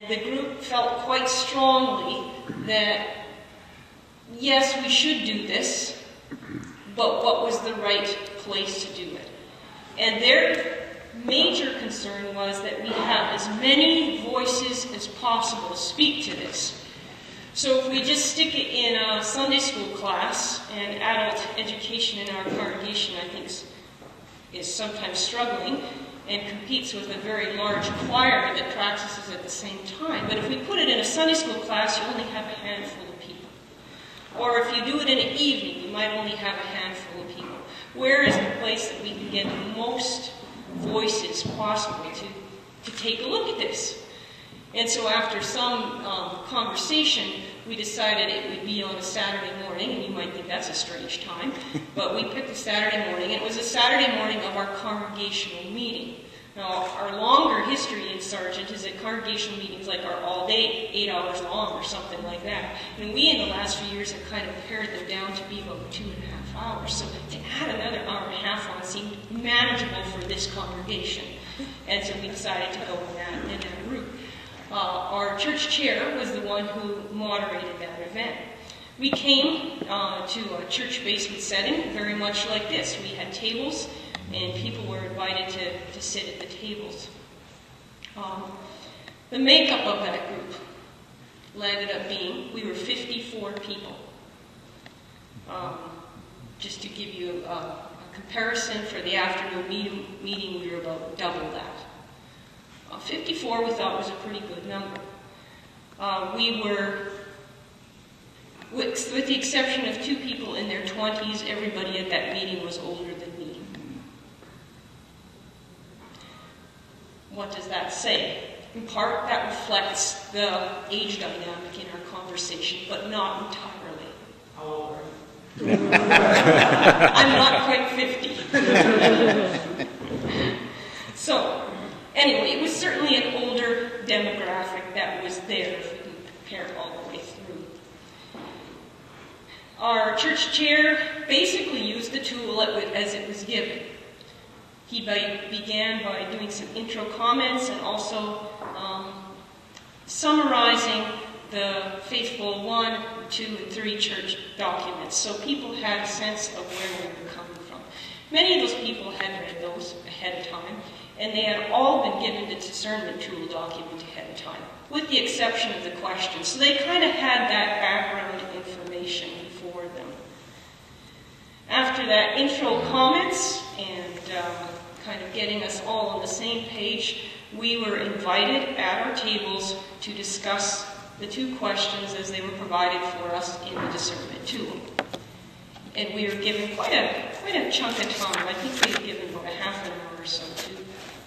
The group felt quite strongly that, yes, we should do this, but what was the right place to do it? And their major concern was that we have as many voices as possible speak to this. So if we just stick it in a Sunday school class, and adult education in our congregation, I think, is sometimes struggling and competes with a very large choir that practices at the same time. But if we put it in a Sunday school class, you only have a handful of people. Or if you do it in an evening, you might only have a handful of people. Where is the place that we can get the most voices possible to take a look at this? And so after some conversation, we decided it would be on a Saturday morning, and you might think that's a strange time, but we picked a Saturday morning, and it was a Saturday morning of our congregational meeting. Now, our longer history in Sargent is that congregational meetings like are all day, 8 hours long or something like that. And we, in the last few years, have kind of pared them down to be about 2.5 hours. So to add another hour and a half on seemed manageable for this congregation. And so we decided to go in that route. Our church chair was the one who moderated that event. We came to a church basement setting, very much like this. We had tables, and people were invited to sit at the tables. The makeup of that group landed up being, we were 54 people. Just to give you a comparison, for the afternoon meeting, we were about double that. 54 we thought was a pretty good number. We were, with the exception of 2 people in their 20s, everybody at that meeting was older than me. What does that say? In part, that reflects the age dynamic in our conversation, but not entirely. How old are you? I'm not quite 50. So, anyway, it was certainly an older demographic that was there if we can compare it all the way through. Our church chair basically used the tool as it was given. He began by doing some intro comments and also summarizing the faithful 1, 2, and 3 church documents, so people had a sense of where we were coming from. Many of those people had read those ahead of time, and they had all been given the discernment tool document ahead of time, with the exception of the questions. So they kind of had that background information before them. After that intro comments and kind of getting us all on the same page, we were invited at our tables to discuss the 2 questions as they were provided for us in the discernment tool. And we were given quite a chunk of time. I think we were given about a half an hour or so to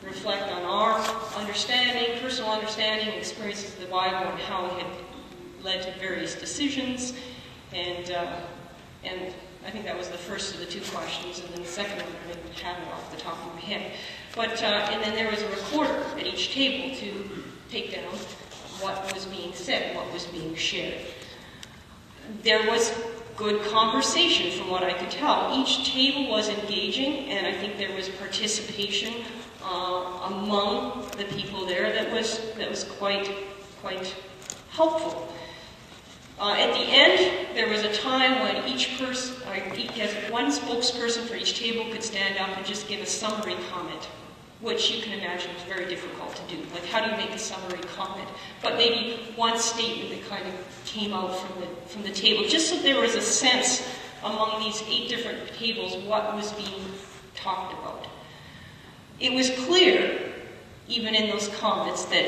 reflect on our understanding, personal understanding, experiences of the Bible, and how it had led to various decisions. And I think that was the first of the 2 questions, and then the second one I didn't have it off the top of my head. But and then there was a recorder at each table to take down what was being said, what was being shared. There was good conversation from what I could tell. Each table was engaging, and I think there was participation among the people there that was quite helpful. At the end, there was a time when each person, one spokesperson for each table could stand up and just give a summary comment, which you can imagine is very difficult to do. Like, how do you make a summary comment? But maybe one statement that kind of came out from the table, just so there was a sense among these 8 different tables what was being talked about. It was clear, even in those comments, that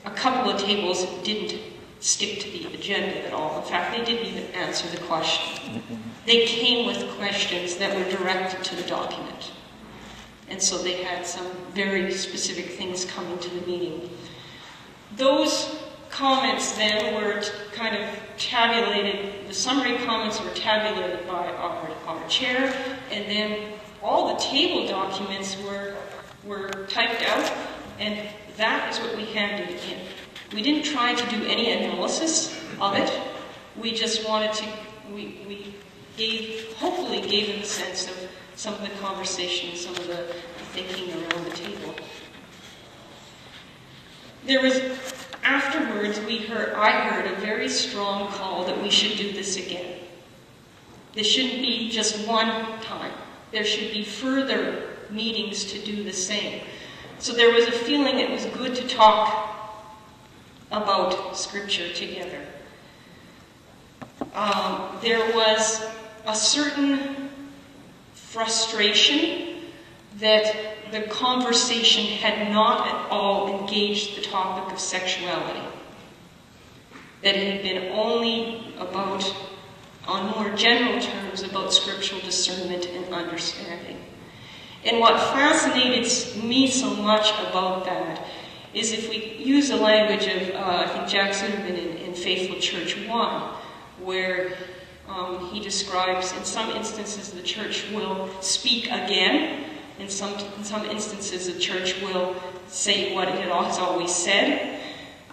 a couple of tables didn't stick to the agenda at all. In fact, they didn't even answer the question. They came with questions that were directed to the document. And so they had some very specific things coming to the meeting. Those comments then were kind of tabulated, the summary comments were tabulated by our chair, and then all the table documents were typed out, and that is what we handed in. We didn't try to do any analysis of it. We just wanted to, we hopefully gave them a sense of some of the conversation, some of the thinking around the table. There was, after I heard a very strong call that we should do this again. This shouldn't be just one time. There should be further meetings to do the same. So there was a feeling it was good to talk about Scripture together. There was a certain frustration that the conversation had not at all engaged the topic of sexuality. That it had been only about, on more general terms, about scriptural discernment and understanding. And what fascinated me so much about that is if we use the language of, I think, Jack Zimmerman in Faithful Church 1, where he describes, in some instances, the church will speak again. In some instances, the church will say what it has always said.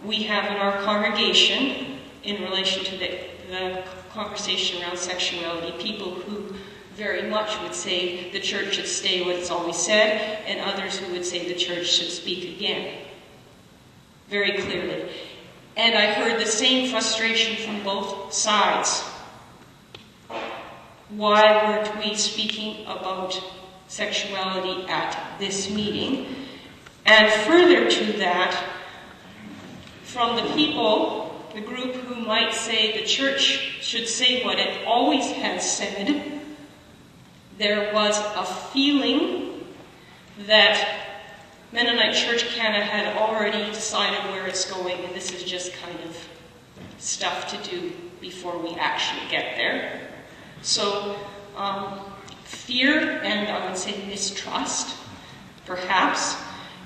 We have in our congregation, in relation to the conversation around sexuality, people who very much would say the church should stay what it's always said, and others who would say the church should speak again. Very clearly. And I heard the same frustration from both sides. Why weren't we speaking about sexuality at this meeting? And further to that, from the people, the group who might say the church should say what it always has said, there was a feeling that Mennonite Church Canada had already decided where it's going, and this is just kind of stuff to do before we actually get there. So, fear and I would say mistrust, perhaps.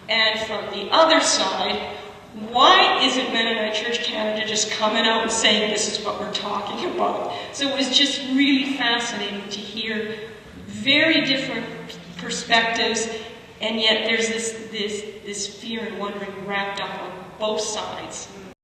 And from the other side, why isn't Mennonite Church Canada just coming out and saying this is what we're talking about? So it was just really fascinating to hear very different perspectives, and yet there's this fear and wondering wrapped up on both sides.